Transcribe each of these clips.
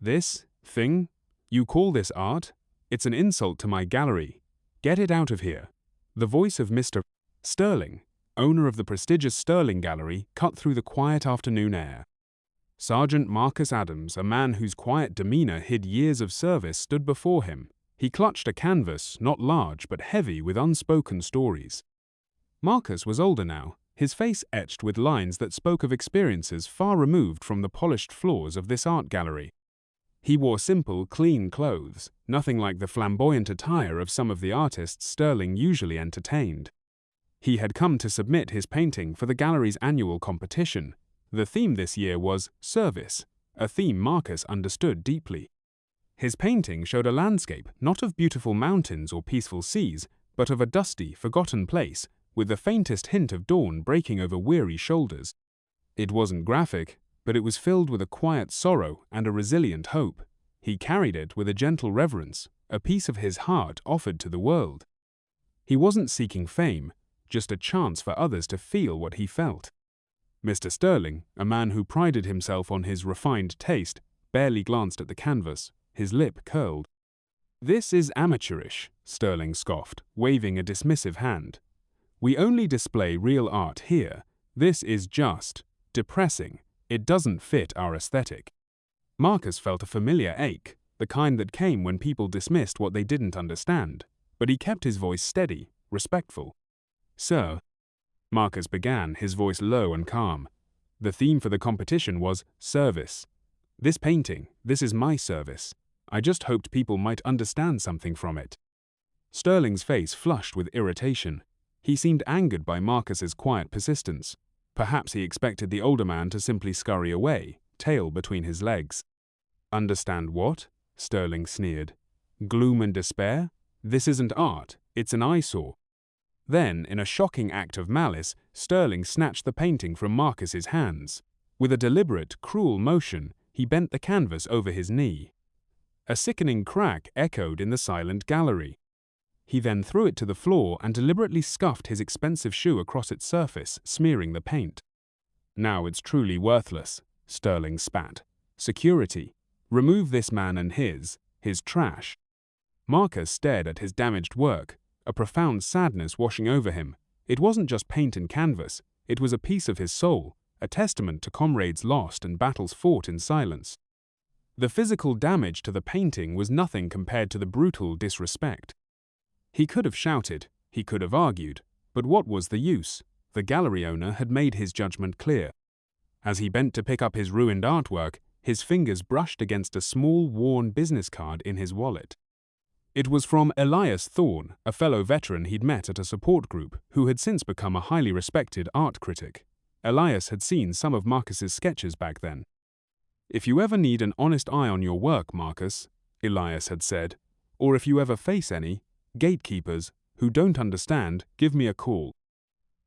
This thing? You call this art? It's an insult to my gallery. Get it out of here. The voice of Mr. Sterling, owner of the prestigious Sterling Gallery, cut through the quiet afternoon air. Sergeant Marcus Adams, a man whose quiet demeanor hid years of service, stood before him. He clutched a canvas, not large but heavy with unspoken stories. Marcus was older now, his face etched with lines that spoke of experiences far removed from the polished floors of this art gallery. He wore simple, clean clothes, nothing like the flamboyant attire of some of the artists Sterling usually entertained. He had come to submit his painting for the gallery's annual competition. The theme this year was service, a theme Marcus understood deeply. His painting showed a landscape not of beautiful mountains or peaceful seas, but of a dusty, forgotten place, with the faintest hint of dawn breaking over weary shoulders. It wasn't graphic, but it was filled with a quiet sorrow and a resilient hope. He carried it with a gentle reverence, a piece of his heart offered to the world. He wasn't seeking fame, just a chance for others to feel what he felt. Mr. Sterling, a man who prided himself on his refined taste, barely glanced at the canvas, his lip curled. "This is amateurish," Sterling scoffed, waving a dismissive hand. "We only display real art here. This is just depressing. It doesn't fit our aesthetic." Marcus felt a familiar ache, the kind that came when people dismissed what they didn't understand, but he kept his voice steady, respectful. "Sir," Marcus began, his voice low and calm. "The theme for the competition was service. This painting, this is my service. I just hoped people might understand something from it." Sterling's face flushed with irritation. He seemed angered by Marcus's quiet persistence. Perhaps he expected the older man to simply scurry away, tail between his legs. "Understand what?" Sterling sneered. "Gloom and despair? This isn't art, it's an eyesore." Then, in a shocking act of malice, Sterling snatched the painting from Marcus's hands. With a deliberate, cruel motion, he bent the canvas over his knee. A sickening crack echoed in the silent gallery. He then threw it to the floor and deliberately scuffed his expensive shoe across its surface, smearing the paint. "Now it's truly worthless," Sterling spat. "Security. Remove this man and his trash." Marcus stared at his damaged work, a profound sadness washing over him. It wasn't just paint and canvas, it was a piece of his soul, a testament to comrades lost and battles fought in silence. The physical damage to the painting was nothing compared to the brutal disrespect. He could have shouted, he could have argued, but what was the use? The gallery owner had made his judgment clear. As he bent to pick up his ruined artwork, his fingers brushed against a small, worn business card in his wallet. It was from Elias Thorne, a fellow veteran he'd met at a support group, who had since become a highly respected art critic. Elias had seen some of Marcus's sketches back then. "If you ever need an honest eye on your work, Marcus," Elias had said, "or if you ever face any gatekeepers who don't understand, give me a call."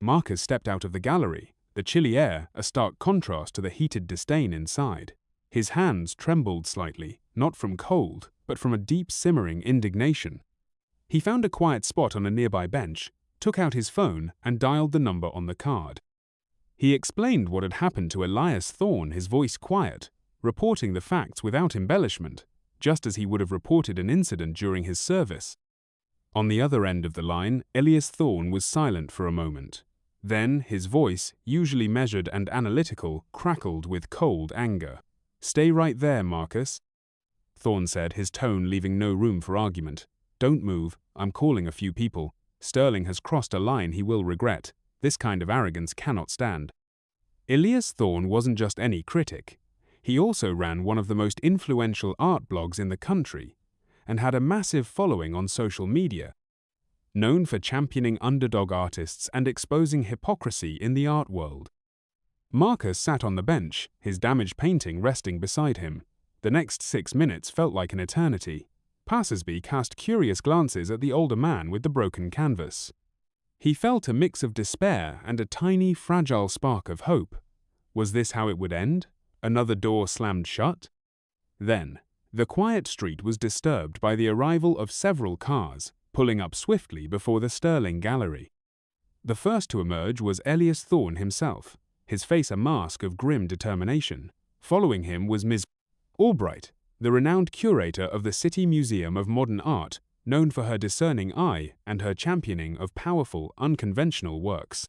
Marcus stepped out of the gallery, the chilly air a stark contrast to the heated disdain inside. His hands trembled slightly, not from cold, but from a deep simmering indignation. He found a quiet spot on a nearby bench, took out his phone, and dialed the number on the card. He explained what had happened to Elias Thorne, his voice quiet, reporting the facts without embellishment, just as he would have reported an incident during his service. On the other end of the line, Elias Thorne was silent for a moment. Then his voice, usually measured and analytical, crackled with cold anger. "Stay right there, Marcus," Thorne said, his tone leaving no room for argument. "Don't move, I'm calling a few people. Sterling has crossed a line he will regret. This kind of arrogance cannot stand." Elias Thorne wasn't just any critic. He also ran one of the most influential art blogs in the country, and had a massive following on social media. Known for championing underdog artists and exposing hypocrisy in the art world. Marcus sat on the bench, his damaged painting resting beside him. The next 6 minutes felt like an eternity. Passers-by cast curious glances at the older man with the broken canvas. He felt a mix of despair and a tiny, fragile spark of hope. Was this how it would end? Another door slammed shut? Then, the quiet street was disturbed by the arrival of several cars, pulling up swiftly before the Sterling Gallery. The first to emerge was Elias Thorne himself, his face a mask of grim determination. Following him was Ms. Albright, the renowned curator of the City Museum of Modern Art, known for her discerning eye and her championing of powerful, unconventional works.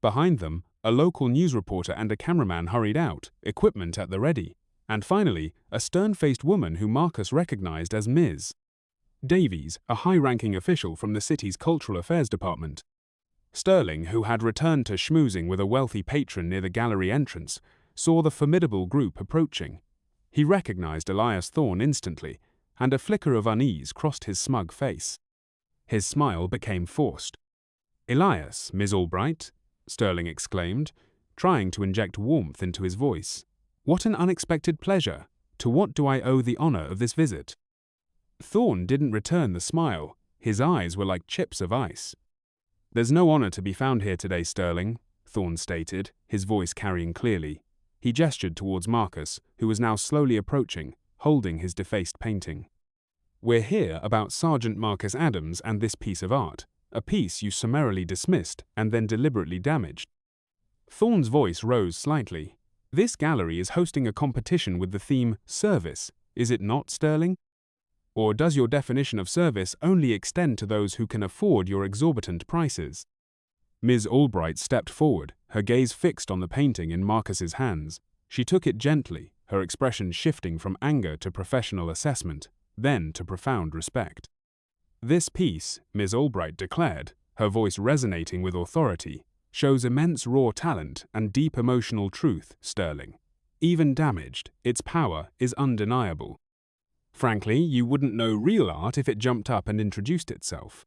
Behind them, a local news reporter and a cameraman hurried out, equipment at the ready, and finally, a stern-faced woman who Marcus recognized as Ms. Davies, a high-ranking official from the city's Cultural Affairs Department. Sterling, who had returned to schmoozing with a wealthy patron near the gallery entrance, saw the formidable group approaching. He recognized Elias Thorne instantly, and a flicker of unease crossed his smug face. His smile became forced. "Elias, Miss Albright," Sterling exclaimed, trying to inject warmth into his voice. "What an unexpected pleasure! To what do I owe the honor of this visit?" Thorne didn't return the smile. His eyes were like chips of ice. "There's no honor to be found here today, Sterling," Thorne stated, his voice carrying clearly. He gestured towards Marcus, who was now slowly approaching, holding his defaced painting. "We're here about Sergeant Marcus Adams and this piece of art, a piece you summarily dismissed and then deliberately damaged." Thorne's voice rose slightly. "This gallery is hosting a competition with the theme Service, is it not, Sterling? Or does your definition of service only extend to those who can afford your exorbitant prices?" Ms. Albright stepped forward, her gaze fixed on the painting in Marcus's hands. She took it gently, her expression shifting from anger to professional assessment, then to profound respect. "This piece," Ms. Albright declared, her voice resonating with authority, "shows immense raw talent and deep emotional truth, Sterling. Even damaged, its power is undeniable. Frankly, you wouldn't know real art if it jumped up and introduced itself."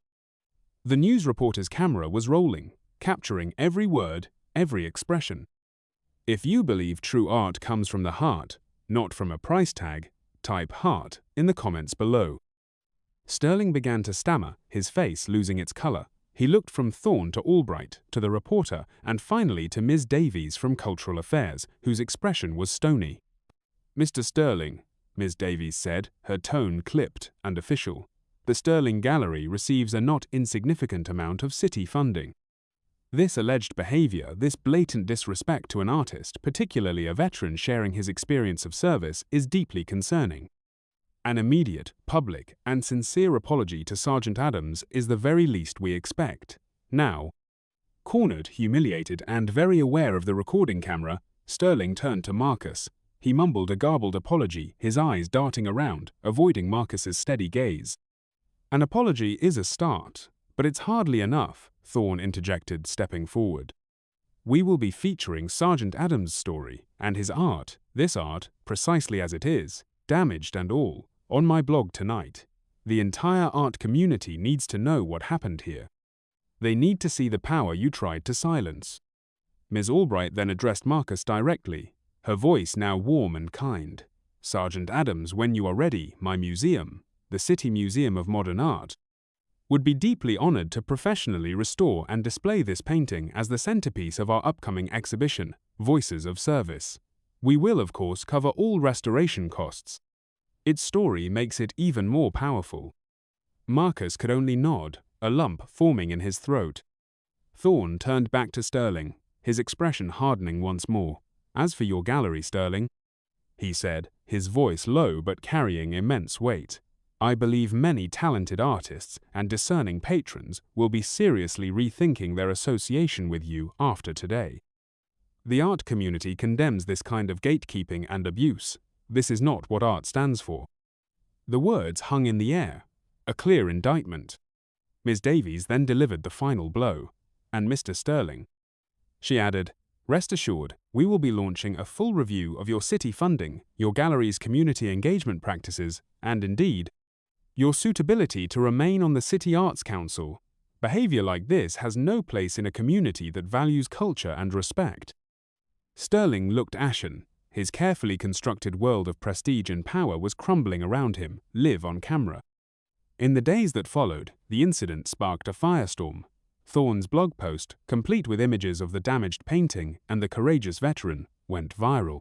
The news reporter's camera was rolling, capturing every word, every expression. "If you believe true art comes from the heart, not from a price tag, type heart in the comments below." Sterling began to stammer, his face losing its color. He looked from Thorne to Albright, to the reporter, and finally to Ms. Davies from Cultural Affairs, whose expression was stony. "Mr. Sterling," Ms. Davies said, her tone clipped and official, "the Sterling Gallery receives a not insignificant amount of city funding. This alleged behavior, this blatant disrespect to an artist, particularly a veteran sharing his experience of service, is deeply concerning. An immediate, public, and sincere apology to Sergeant Adams is the very least we expect. Now." Cornered, humiliated, and very aware of the recording camera, Sterling turned to Marcus. He mumbled a garbled apology, his eyes darting around, avoiding Marcus's steady gaze. "An apology is a start, but it's hardly enough," Thorne interjected, stepping forward. "We will be featuring Sergeant Adams' story and his art, this art, precisely as it is, damaged and all, on my blog tonight. The entire art community needs to know what happened here. They need to see the power you tried to silence." Ms. Albright then addressed Marcus directly, her voice now warm and kind. "Sergeant Adams, when you are ready, my museum, the City Museum of Modern Art, would be deeply honored to professionally restore and display this painting as the centerpiece of our upcoming exhibition, Voices of Service. We will, of course, cover all restoration costs." Its story makes it even more powerful. Marcus could only nod, a lump forming in his throat. Thorne turned back to Sterling, his expression hardening once more. "As for your gallery, Sterling," he said, his voice low but carrying immense weight, "I believe many talented artists and discerning patrons will be seriously rethinking their association with you after today. The art community condemns this kind of gatekeeping and abuse. This is not what art stands for." The words hung in the air, a clear indictment. Ms. Davies then delivered the final blow. "And Mr. Sterling," she added, "rest assured, we will be launching a full review of your city funding, your gallery's community engagement practices, and indeed, your suitability to remain on the City Arts Council. Behavior like this has no place in a community that values culture and respect." Sterling looked ashen. His carefully constructed world of prestige and power was crumbling around him, live on camera. In the days that followed, the incident sparked a firestorm. Thorne's blog post, complete with images of the damaged painting and the courageous veteran, went viral.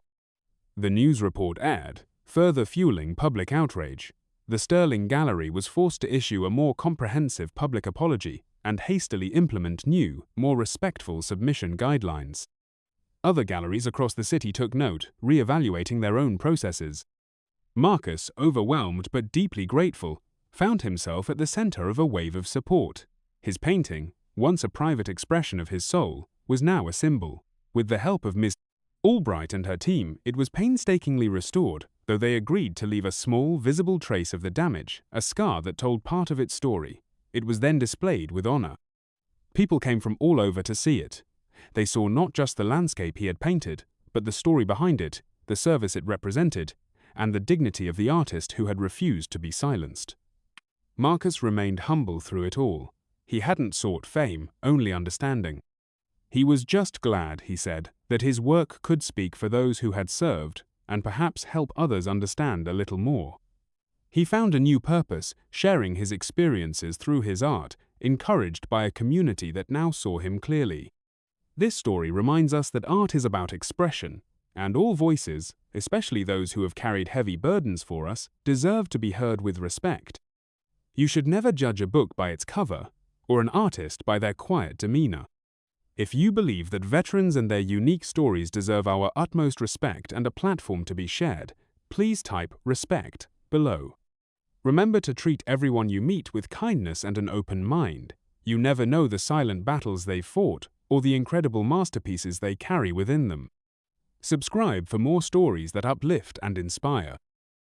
The news report aired, further fueling public outrage. The Sterling Gallery was forced to issue a more comprehensive public apology and hastily implement new, more respectful submission guidelines. Other galleries across the city took note, re-evaluating their own processes. Marcus, overwhelmed but deeply grateful, found himself at the center of a wave of support. His painting, once a private expression of his soul, was now a symbol. With the help of Miss Albright and her team, it was painstakingly restored, though they agreed to leave a small, visible trace of the damage, a scar that told part of its story. It was then displayed with honor. People came from all over to see it. They saw not just the landscape he had painted, but the story behind it, the service it represented, and the dignity of the artist who had refused to be silenced. Marcus remained humble through it all. He hadn't sought fame, only understanding. He was just glad, he said, that his work could speak for those who had served, and perhaps help others understand a little more. He found a new purpose, sharing his experiences through his art, encouraged by a community that now saw him clearly. This story reminds us that art is about expression, and all voices, especially those who have carried heavy burdens for us, deserve to be heard with respect. You should never judge a book by its cover, or an artist by their quiet demeanor. If you believe that veterans and their unique stories deserve our utmost respect and a platform to be shared, please type "respect" below. Remember to treat everyone you meet with kindness and an open mind. You never know the silent battles they've fought or the incredible masterpieces they carry within them. Subscribe for more stories that uplift and inspire.